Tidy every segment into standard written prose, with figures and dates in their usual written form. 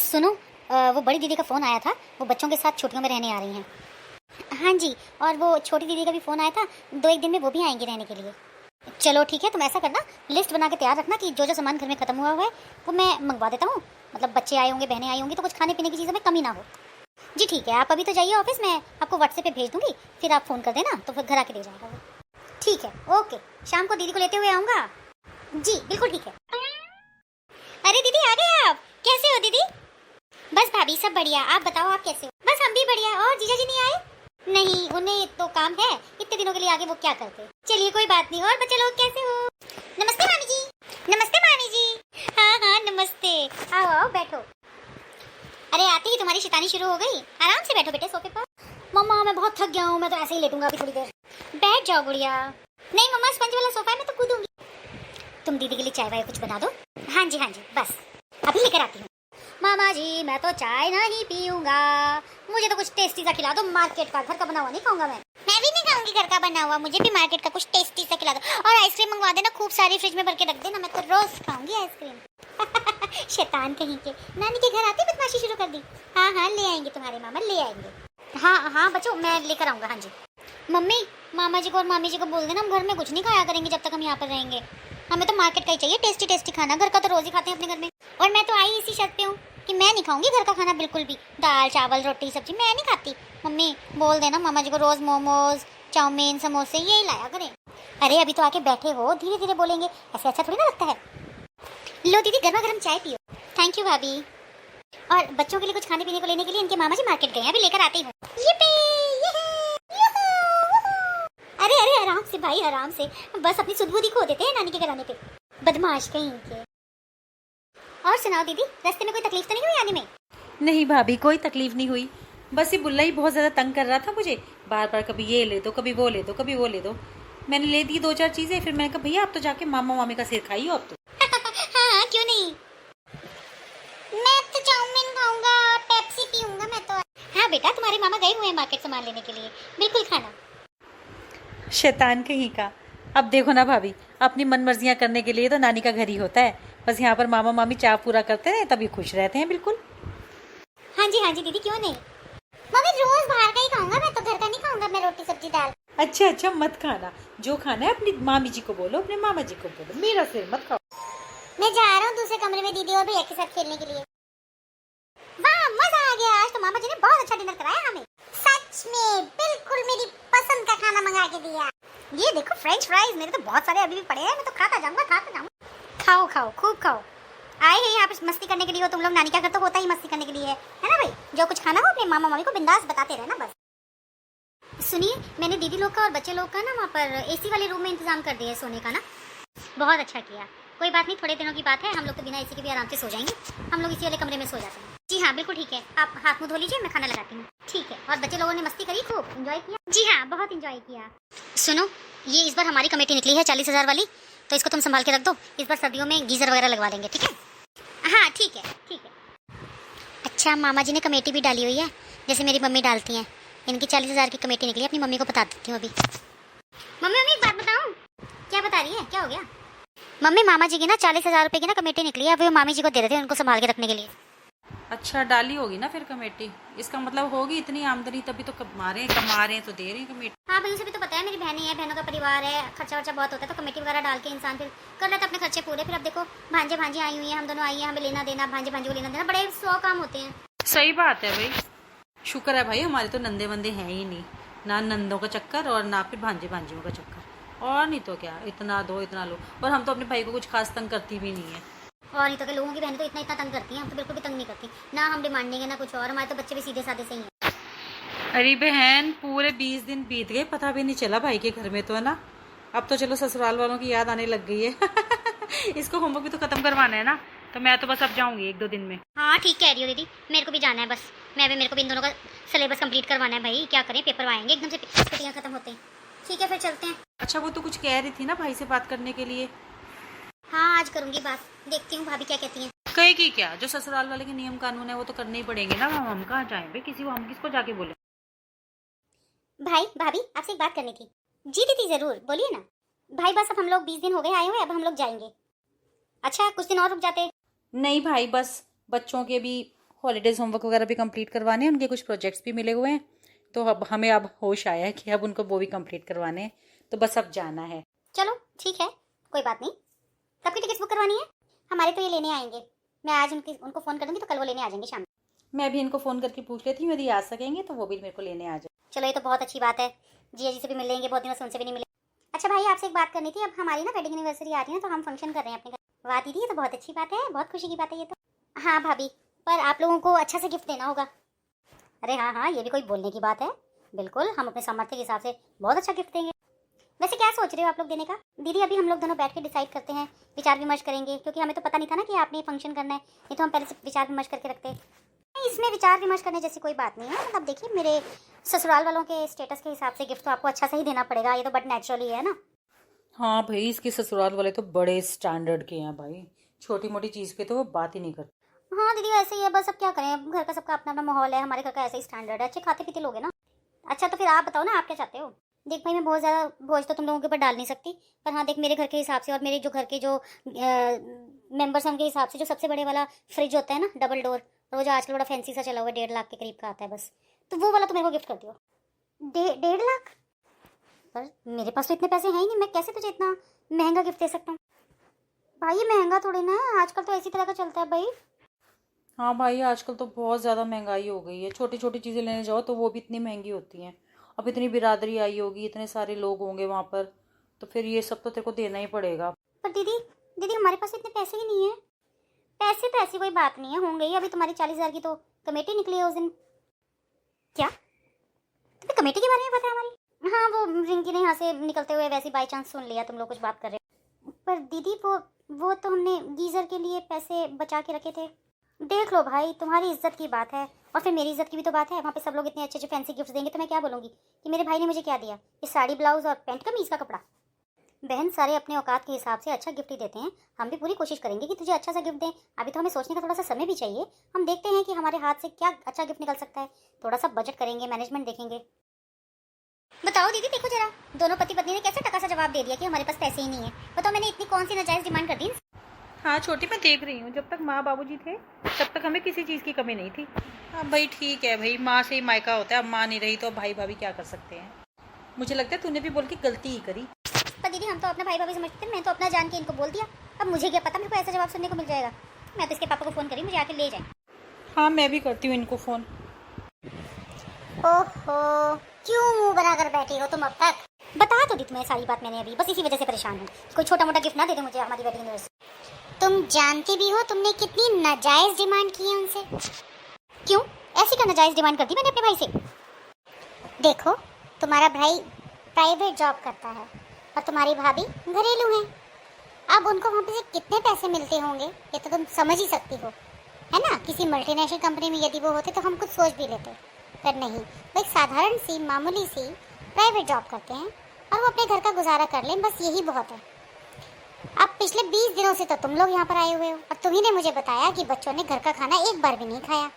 सुनो, वो बड़ी दीदी का फ़ोन आया था। वो बच्चों के साथ छुट्टियों में रहने आ रही हैं। हाँ जी, और वो छोटी दीदी का भी फ़ोन आया था। 2-1 दिन में वो भी आएंगी रहने के लिए। चलो ठीक है, तुम ऐसा करना, लिस्ट बना के तैयार रखना कि जो जो सामान घर में ख़त्म हुआ है वो मैं मंगवा देता हूँ। मतलब बच्चे आए होंगे, बहनें आई होंगी, तो कुछ खाने पीने की चीज़ों में कमी ना हो। जी ठीक है, आप अभी तो जाइए ऑफिस, मैं आपको व्हाट्सएप पे भेज दूँगी, फिर आप फ़ोन कर देना तो फिर घर आके दे जाएगा वो। ठीक है, ओके। शाम को दीदी को लेते हुए आऊँगा। जी बिल्कुल ठीक है। अरे दीदी आ गए आप। कैसे हो दीदी? बस भाभी सब बढ़िया, आप बताओ आप कैसे हो? बस हम भी बढ़िया। और जीजा जी नहीं आए? नहीं, उन्हें तो काम है, इतने दिनों के लिए आगे वो क्या करते। चलिए कोई बात नहीं। और बच्चे लोग कैसे हो? नमस्ते मामी जी। नमस्ते मामी जी। हाँ हाँ नमस्ते। आओ आओ बैठो। अरे आते ही तुम्हारी शैतानी शुरू हो गई। आराम से बैठो बेटे सोफे पर। मम्मा मैं बहुत थक गया हूँ, मैं तो ऐसे ही लेटूंगा अभी थोड़ी देर। बैठ जाओ गुड़िया। नहीं मम्मा, स्पंज वाला सोफा है, मैं तो कूदूंगी। तुम दीदी के लिए चाय वाय कुछ बना दो। हाँ जी बस अभी लेकर आती हूँ। मामा जी मैं तो चाय नहीं पीऊंगा, मुझे तो कुछ टेस्टी सा खिला दो, मार्केट का, घर का बना हुआ नहीं खाऊंगा मैं भी नहीं खाऊंगी घर का बना हुआ, मुझे भी मार्केट का कुछ टेस्टी सा खिला दो। और आइसक्रीम मंगवा देना, खूब सारी फ्रिज में भर के रख देना, मैं तो रोज खाऊंगी आइसक्रीम। शैतान कहीं के, नानी के घर आती बदमाशी शुरू कर दी। हाँ हाँ ले आएंगे तुम्हारे मामा, ले आएंगे। हाँ हाँ बच्चों मैं लेकर आऊंगा। हाँ जी मम्मी, मामा जी को और मामी जी को बोल देना हम घर में कुछ नहीं खाया करेंगे जब तक हम यहाँ पर रहेंगे। हमें तो मार्केट का ही चाहिए टेस्टी टेस्टी खाना, घर का तो रोज ही खाते हैं अपने घर में। और मैं तो आई इसी शर्त पे हूँ कि मैं नहीं खाऊंगी घर का खाना बिल्कुल भी, दाल चावल रोटी सब्जी मैं नहीं खाती। मम्मी बोल देना मामा जी को रोज मोमोज चाउमीन समोसे यही लाया करें। अरे अभी तो आके बैठे हो, धीरे धीरे बोलेंगे, ऐसे अच्छा थोड़ी ना लगता है। लो दीदी गर्मा गर्म चाय पियो। थैंक यू भाभी। और बच्चों के लिए कुछ खाने पीने को लेने के लिए इनके मामा जी मार्केट गए हैं, अभी लेकर आते ही हूँ। अरे अरे आराम से भाई आराम से, बस अपनी सुध-बुद्धि खो देते हैं नानी के घर आने पे, बदमाश कहीं के। और सुनाओ दीदी, रास्ते में कोई तकलीफ तो नहीं हुई आने में? नहीं भाभी कोई तकलीफ नहीं हुई, बस ये बुल्ला ही बहुत ज़्यादा तंग कर रहा था मुझे, बार बार कभी ये ले दो कभी वो ले दो कभी वो ले दो। मैंने ले दी 2-4 चीज़ें, फिर मैंने कहा भैया आप तो जाके मामा मामी का सिर खाइए अब तो। हाँ क्यों नहीं, मैं तो चाउमीन खाऊंगा, पेप्सी पीऊंगा मैं तो। हाँ बेटा तुम्हारे मामा गए हुए हैं मार्केट सामान लेने के लिए, बिल्कुल खाना। शैतान कहीं का। अब देखो ना भाभी, अपनी मन मर्जियाँ करने के लिए तो नानी का घर ही होता है, बस यहाँ पर मामा मामी चाव पूरा करते हैं तभी खुश रहते हैं बिल्कुल। हाँ जी दीदी क्यों नहीं। मम्मी रोज बाहर का ही खाऊंगा मैं तो, घर का नहीं खाऊंगा मैं, रोटी सब्जी दाल। अच्छा मत खाना, जो खाना है अपनी मामी जी को बोलो, अपने मामा जी को बोलो, मेरा सिर मत खाओ। मैं जा रहा हूँ दूसरे कमरे में दीदी और भैया के साथ खेलने के लिए। वाह मजा आ गया, आज तो मामा जी ने बहुत अच्छा डिनर कराया हमें। सच में बिल्कुल मेरी पसंद का खाना मंगा के दिया। ये देखो फ्रेंच फ्राइज, मेरे तो बहुत सारे अभी भी पड़े हैं, मैं तो खाता जाऊंगा। खाओ खाओ खूब खाओ। आए हैं यहाँ पे मस्ती करने के लिए हो तुम लोग, नानी का घर तो होता ही मस्ती करने के लिए है ना भाई। जो कुछ खाना हो अपने मामा मामी को बिंदास बताते रहना बस। सुनिए मैंने दीदी लोग का और बच्चे लोग का ना वहाँ पर एसी वाले रूम में इंतजाम कर दिया है सोने का ना। बहुत अच्छा किया, कोई बात नहीं, थोड़े दिनों की बात है, हम लोग तो बिना एसी के भी आराम से सो जाएंगे। हम लोग इसी वाले कमरे में सो जाते हैं। जी हाँ बिल्कुल ठीक है, आप हाथ मुँह धो लीजिए, मैं खाना लगाती हूँ। ठीक है। और बच्चे लोगों ने मस्ती करी, खूब एंजॉय किया? जी हाँ बहुत एंजॉय किया। सुनो ये इस बार हमारी कमेटी निकली है 40,000 वाली, तो इसको तुम संभाल के रख दो, इस बार सर्दियों में गीजर वगैरह लगवा देंगे, ठीक है? हाँ ठीक है। अच्छा मामा जी ने कमेटी भी डाली हुई है, जैसे मेरी मम्मी डालती हैं। इनकी 40,000 की कमेटी निकली, अपनी मम्मी को बता देती हूँ अभी। मम्मी एक बात बताऊँ? क्या बता रही है, क्या हो गया? मम्मी मामा जी की ना 40,000 रुपए की ना कमेटी निकली है, अभी वो मामी जी को दे देते हैं उनको संभाल के रखने के लिए। अच्छा डाली होगी ना फिर कमेटी, इसका मतलब होगी इतनी आमदनी तभी तो कमा रहे हैं तो दे रहे हैं कमेटी। हाँ भाई उसे भी तो पता है मेरी बहनें हैं, बहनों का परिवार है, खर्चा वर्चा बहुत होता है, तो कमेटी वगैरह डाल के इंसान फिर कर लेता अपने खर्चे पूरे। फिर अब देखो भांजे भांजी आई हुई है, हम दोनों आई हैं, हमें लेना देना, भांजे भांजी को लेना देना, बड़े 100 काम होते हैं। सही बात है भाई, शुक्र है भाई हमारे तो नंदे वंदे हैं ही नहीं, ना नंदों का चक्कर और ना फिर भांजे भांजियों का चक्कर, और नहीं तो क्या, इतना दो इतना लो। और हम तो अपने भाई को कुछ खास तंग करती भी नहीं है। और नहीं तो क्या, लोगों की बहनें तो इतना तंग करती हैं, हम तो बिल्कुल भी तंग नहीं करती ना, हम डिमांडिंग है ना कुछ और, हमारे तो बच्चे भी सीधे साधे से ही हैं। अरे बहन पूरे 20 दिन बीत गए, पता भी नहीं चला भाई के घर में तो है ना। अब तो चलो ससुराल वालों की याद आने लग गई है। इसको होमवर्क भी तो खत्म करवाना है ना, तो मैं तो बस अब जाऊंगी 1-2 दिन में। हाँ ठीक कह रही हो दीदी, मेरे को भी जाना है बस, मेरे को भी इन दोनों का सिलेबस कंप्लीट करवाना है भाई, क्या करें पेपर आएंगे एकदम से, छुट्टियाँ खत्म होते हैं। ठीक है फिर चलते हैं। अच्छा वो तो कुछ कह रही थी ना भाई से बात करने के लिए। हाँ आज करूँगी बात, देखती हूँ भाभी क्या कहती हैं। कहेगी क्या, जो ससुराल वाले के नियम कानून है वो तो करने ही पड़ेंगे ना, हम कहाँ जाएं भाई, किसी को हम किसको जाके बोले। भाई भाभी आपसे एक बात करनी थी। जी दीदी जरूर बोलिए ना। भाई बस अब हम लोग 20 दिन हो गए आए हुए, अब हम लोग जाएंगे। अच्छा कुछ दिन और रुक जाते। नहीं भाई बस बच्चों के भी हॉलीडेज़ होमवर्क वगैरह भी कंप्लीट करवाने हैं, उनके कुछ प्रोजेक्ट्स भी मिले हुए हैं, तो अब हमें अब होश आया है कि अब उनको वो भी कंप्लीट करवाने हैं, तो बस अब जाना है। चलो ठीक है, कोई बात नहीं। कब की टिकट्स बुक करवानी है? हमारे तो ये लेने आएंगे। मैं आज उनको फ़ोन कर दूँगी तो कल वो लेने आ जाएंगे शाम को। मैं भी इनको फ़ोन करके पूछ लेती हूँ, यदि आ सकेंगे तो वो भी मेरे को लेने आ जाए। चलो ये तो बहुत अच्छी बात है, जिया जी से भी मिल लेंगे, बहुत दिनों से उनसे भी नहीं मिले। अच्छा भाई, आपसे एक बात करनी थी। अब हमारी ना वेडिंग एनिवर्सरी आ रही है, तो हम फंक्शन कर रहे हैं अपने घर। वाह दीदी, ये तो बहुत अच्छी बात है, बहुत खुशी की बात है ये तो। हाँ भाभी, पर आप लोगों को अच्छा से गिफ्ट देना होगा। अरे हाँ हाँ, ये भी कोई बोलने की बात है। बिल्कुल, हम अपने सामर्थ्य के हिसाब से बहुत अच्छा गिफ्ट देंगे। वैसे क्या सोच रहे हो आप लोग देने का? दीदी अभी हम लोग दोनों बैठ के डिसाइड करते हैं, विचार विमर्श करेंगे, क्योंकि हमें तो पता नहीं था ना कि आपने फंक्शन करना है। ये तो हम पहले से विचार विमर्श करके रखते। नहीं, इसमें विचार विमर्श करने जैसी कोई बात नहीं है। मतलब देखिए, मेरे ससुराल वालों के स्टेटस के हिसाब से गिफ्ट तो आपको अच्छा से ही देना पड़ेगा, ये तो बट नेचुरली है ना। हाँ भाई, इसके ससुराल वाले तो बड़े स्टैंडर्ड के हैं भाई, छोटी मोटी चीज़ पे तो वो बात ही नहीं करते। हाँ दीदी, ऐसे ही है बस। अब क्या करें, घर का सबका अपना अपना माहौल है, हमारे घर का ऐसा ही स्टैंडर्ड है। अच्छे खाते पीते लोग हैं ना। अच्छा तो फिर आप बताओ ना, आप क्या चाहते हो? देख भाई, मैं बहुत ज़्यादा बोझ तो तुम लोगों के ऊपर डाल नहीं सकती, पर हाँ देख, मेरे घर के हिसाब से और मेरे जो घर के जो मेंबर्स हैं उनके हिसाब से, जो सबसे बड़े वाला फ्रिज होता है ना, डबल डोर, और वो जो आजकल बड़ा फैंसी सा चला हुआ है, 1.5 लाख के करीब का आता है बस, तो वो वाला तो मेरे को गिफ्ट कर दियो। 1.5 लाख? पर मेरे पास तो इतने पैसे हैं ही नहीं, मैं कैसे तुझे इतना महंगा गिफ्ट दे सकता हूँ? भाई ये महंगा थोड़ी ना है, आजकल तो इसी तरह का चलता है भाई। हाँ भाई, आजकल तो बहुत ज़्यादा महंगाई हो गई है, छोटी छोटी चीज़ें लेने जाओ तो वो भी इतनी महंगी होती हैं। अब इतनी बिरादरी आई होगी, इतने सारे लोग होंगे वहाँ पर, तो फिर ये सब तो तेरे को देना ही पड़ेगा। पर दीदी दीदी, हमारे पास इतने पैसे ही नहीं है। पैसे तो ऐसी कोई बात नहीं है, होंगे ही। अभी तुम्हारी 40,000 की तो कमेटी निकली है उस दिन। क्या तुम्हें कमेटी के बारे में पता है हमारी? हाँ, वो रिंकी ने यहाँ से निकलते हुए वैसे बाई चांस सुन लिया तुम लोग कुछ बात कर रहे हो। पर दीदी वो तो हमने गीजर के लिए पैसे बचा के रखे थे। देख लो भाई, तुम्हारी इज्जत की बात है और फिर मेरी इज्जत की भी तो बात है। वहाँ पे सब लोग इतने अच्छे अच्छे फैंसी गिफ्ट देंगे तो मैं क्या बोलूँगी कि मेरे भाई ने मुझे क्या दिया, ये साड़ी ब्लाउज और पैंट कमीज का कपड़ा। बहन, सारे अपने औकात के हिसाब से अच्छा गिफ्ट ही देते हैं। हम भी पूरी कोशिश करेंगे कि तुझे अच्छा सा गिफ्ट दें। अभी तो हमें सोचने का थोड़ा सा समय भी चाहिए। हम देखते हैं कि हमारे हाथ से क्या अच्छा गिफ्ट निकल सकता है। थोड़ा सा बजट करेंगे, मैनेजमेंट देखेंगे। बताओ दीदी, देखो जरा, दोनों पति पत्नी ने कैसे टका सा जवाब दे दिया कि हमारे पास पैसे ही नहीं है। बताओ, मैंने इतनी कौन सी नाजायज डिमांड कर दी? हाँ छोटी, मैं देख रही हूँ, जब तक माँ बाबूजी थे तब तक हमें किसी चीज़ की कमी नहीं थी। हाँ भाई ठीक है भाई, माँ से ही मायका होता है, अब माँ नहीं रही तो भाई भाभी क्या कर सकते हैं। मुझे लगता है तूने भी बोल के गलती ही करी। पर दीदी, हम तो अपना भाई भाभी समझते थे, मैं तो अपना जान के इनको बोल दिया। अब मुझे क्या पता मेरे को ऐसा जवाब सुनने को मिल जाएगा। मैं तो इसके पापा को फ़ोन करी, मुझे आके ले जाए। हाँ मैं भी करती हूँ इनको फ़ोन। ओहो, क्यों मुंह बनाकर बैठी हो तुम अब तक? बता तो दी तुम्हें सारी बात मैंने अभी, बस इसी वजह से परेशान हूँ। कोई छोटा मोटा गिफ्ट ना दे दे मुझे हमारी वेडिंग एनिवर्सरी। तुम जानती भी हो तुमने कितनी नाजायज डिमांड की है उनसे। क्यों, ऐसी क्या नाजायज डिमांड कर दी मैंने अपने भाई से? देखो, तुम्हारा भाई प्राइवेट जॉब करता है और तुम्हारी भाभी घरेलू है। अब उनको वहाँ पे से कितने पैसे मिलते होंगे ये तो तुम समझ ही सकती हो, है ना। किसी मल्टीनेशनल कंपनी में यदि वो होते तो हम कुछ सोच भी लेते, पर नहीं, वो एक साधारण सी मामूली सी प्राइवेट जॉब करते हैं और वो अपने घर का गुजारा कर लें, बस यही बहुत है। अब पिछले 20 दिनों से तो तुम लोग यहाँ पर आए हुए हो और तुम्ही ने मुझे बताया कि बच्चों ने घर का खाना एक बार भी नहीं खाया।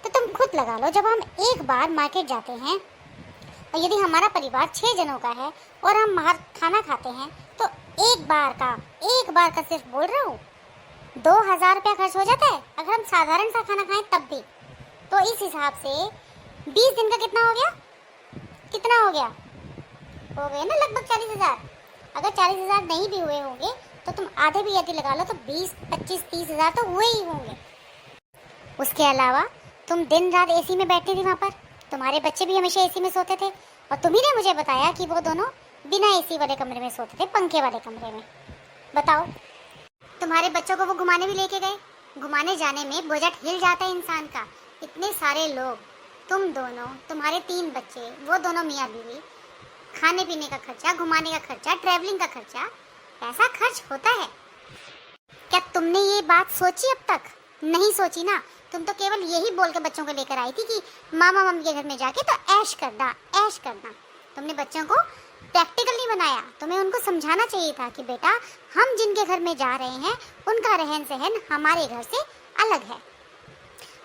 तो तुम खुद लगा लो, जब हम एक बार मार्केट जाते हैं और यदि हमारा परिवार 6 जनों का है और हम बाहर खाना खाते हैं तो एक बार का सिर्फ बोल रहा हूँ 2,000 रुपया खर्च हो जाता है अगर हम साधारण सा खाना खाएं तब भी। तो इस हिसाब से 20 दिन का कितना हो गया? कितना हो गया? हो गए ना लगभग 40,000। अगर 40,000 नहीं भी हुए होंगे तो तुम आधे भी यदि लगा लो तो 20, 25, 30,000 तो हुए ही होंगे। उसके अलावा तुम दिन रात एसी में बैठती थी वहाँ पर, तुम्हारे बच्चे भी हमेशा एसी में सोते थे और तुम्ही ने मुझे बताया कि वो दोनों बिना एसी वाले कमरे में सोते थे, पंखे वाले कमरे में। बताओ, तुम्हारे बच्चों को वो घुमाने भी लेके गए। घुमाने जाने में बजट हिल जाता है इंसान का। इतने सारे लोग, तुम दोनों, तुम्हारे 3 बच्चे, वो दोनों मियाँ बीवी, खाने पीने का खर्चा, घुमाने का खर्चा, ट्रैवलिंग का खर्चा, पैसा खर्च होता है। क्या तुमने ये बात सोची अब तक? नहीं सोची ना। तुम तो केवल यही बोल के बच्चों को लेकर आई थी कि मामा मम्मी के घर में जाके तो ऐश करना, ऐश करना। तुमने बच्चों को प्रैक्टिकल नहीं बनाया। तुम्हें उनको समझाना चाहिए था कि बेटा, हम जिनके घर में जा रहे हैं उनका रहन सहन हमारे घर से अलग है।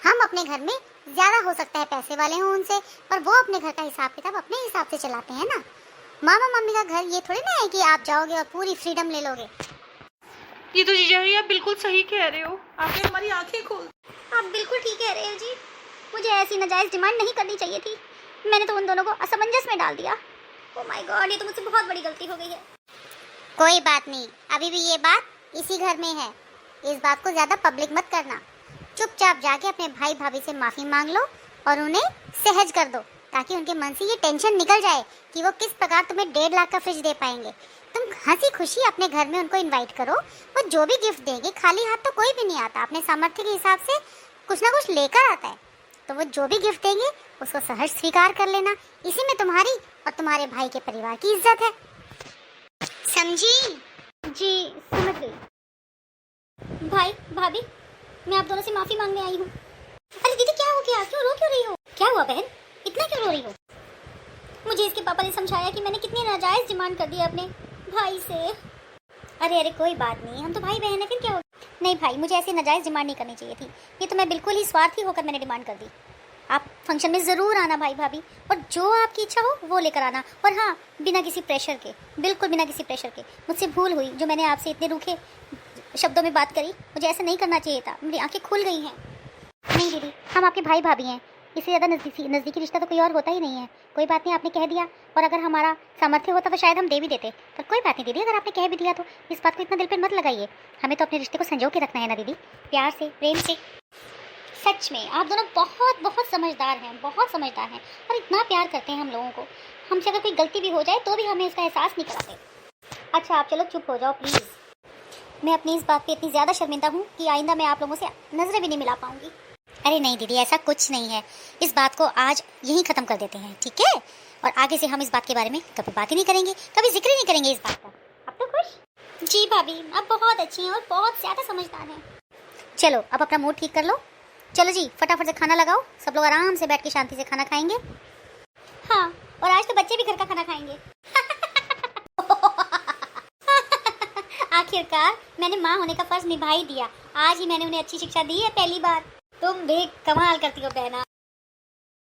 हम अपने घर में ज्यादा हो सकता है पैसे वाले हों उनसे, पर वो अपने घर का हिसाब किताब अपने हिसाब से चलाते हैं ना। मामा मम्मी का घर ये थोड़ी ना है कि आप जाओगे और पूरी फ्रीडम ले लोगे। ये तो जीजा जी आप बिल्कुल सही कह रहे हो, आपने हमारी आंखें खोल। आप बिल्कुल ठीक कह रहे हो जी, मुझे ऐसी नाजायज़ डिमांड नहीं करनी चाहिए थी। मैंने तो उन दोनों को असमंजस में डाल दिया। ओह माय गॉड, ये तो मुझसे बहुत बड़ी गलती हो गई है। कोई बात नहीं, अभी भी ये बात इसी घर में है। इस बात को ज़्यादा पब्लिक मत करना। चुपचाप जाके अपने भाई भाभी से माफ़ी मांग लो और उन्हें सहज कर दो, ताकि उनके मन से ये टेंशन निकल जाए कि वो किस प्रकार तुम्हें 1.5 लाख का फ्रिज दे पाएंगे। तुम हंसी खुशी अपने घर में उनको इनवाइट करो। वो जो भी गिफ्ट देंगे, खाली हाथ तो कोई भी नहीं आता, अपने सामर्थ्य के हिसाब से कुछ ना कुछ लेकर आता है। तो वो जो भी गिफ्ट देंगे उसको सहज स्वीकार कर लेना। इसी में तुम्हारी और तुम्हारे भाई के परिवार की इज्जत है, समझी? जी समझ गई। भाई भाभी, मैं आप दोनों से माफी मांगने आई हूँ। अरे दीदी क्या हो गया, क्यों रो क्यों रही हो? क्या हुआ बहन, इतना क्यों रो रही हो? मुझे इसके पापा ने समझाया कि मैंने कितनी नाजायज डिमांड कर दी अपने भाई से। अरे अरे कोई बात नहीं, हम तो भाई बहन है, फिर क्या हो? नहीं भाई, मुझे ऐसी नाजायज डिमांड नहीं करनी चाहिए थी। ये तो मैं बिल्कुल ही स्वार्थी होकर मैंने डिमांड कर दी। आप फंक्शन में ज़रूर आना भाई भाभी, और जो आपकी इच्छा हो वो लेकर आना। और हाँ, बिना किसी प्रेशर के, बिल्कुल बिना किसी प्रेशर के। मुझसे भूल हुई जो मैंने आपसे इतने रूखे शब्दों में बात करी। मुझे ऐसा नहीं करना चाहिए था, मेरी आंखें खुल गई हैं। नहीं दीदी, हम आपके भाई भाभी हैं, इससे ज़्यादा नज़दीकी रिश्ता तो कोई और होता ही नहीं है। कोई बात नहीं, आपने कह दिया, और अगर हमारा सामर्थ्य होता तो शायद हम दे भी देते, पर कोई बात नहीं दीदी, अगर आपने कह भी दिया तो इस बात को इतना दिल पे मत लगाइए। हमें तो अपने रिश्ते को संजो के रखना है ना दीदी, प्यार से, प्रेम से। सच में आप दोनों बहुत बहुत समझदार हैं, बहुत समझदार हैं, और इतना प्यार करते हैं हम लोगों को। हमसे अगर कोई गलती भी हो जाए तो भी हमें उसका एहसास नहीं कराते। अच्छा आप चलो चुप हो जाओ प्लीज़। मैं अपनी इस बात पे इतनी ज़्यादा शर्मिंदा हूँ कि आइंदा मैं आप लोगों से नज़रें भी नहीं मिला पाऊँगी। अरे नहीं दीदी, ऐसा कुछ नहीं है। इस बात को आज यहीं ख़त्म कर देते हैं, ठीक है? और आगे से हम इस बात के बारे में कभी बात ही नहीं करेंगे, कभी जिक्र ही नहीं करेंगे इस बात का। अब तो खुश? जी भाभी, आप बहुत अच्छी हैं और बहुत ज़्यादा समझदार हैं। चलो अब अपना मूड ठीक कर लो। चलो जी, फटाफट से खाना लगाओ, सब लोग आराम से बैठ के शांति से खाना खाएंगे। हाँ, और आज तो बच्चे भी घर का खाना खाएंगे। आखिरकार मैंने माँ होने का फर्ज निभा ही दिया। आज ही मैंने उन्हें अच्छी शिक्षा दी है पहली बार। तुम भी कमाल करती हो बहना।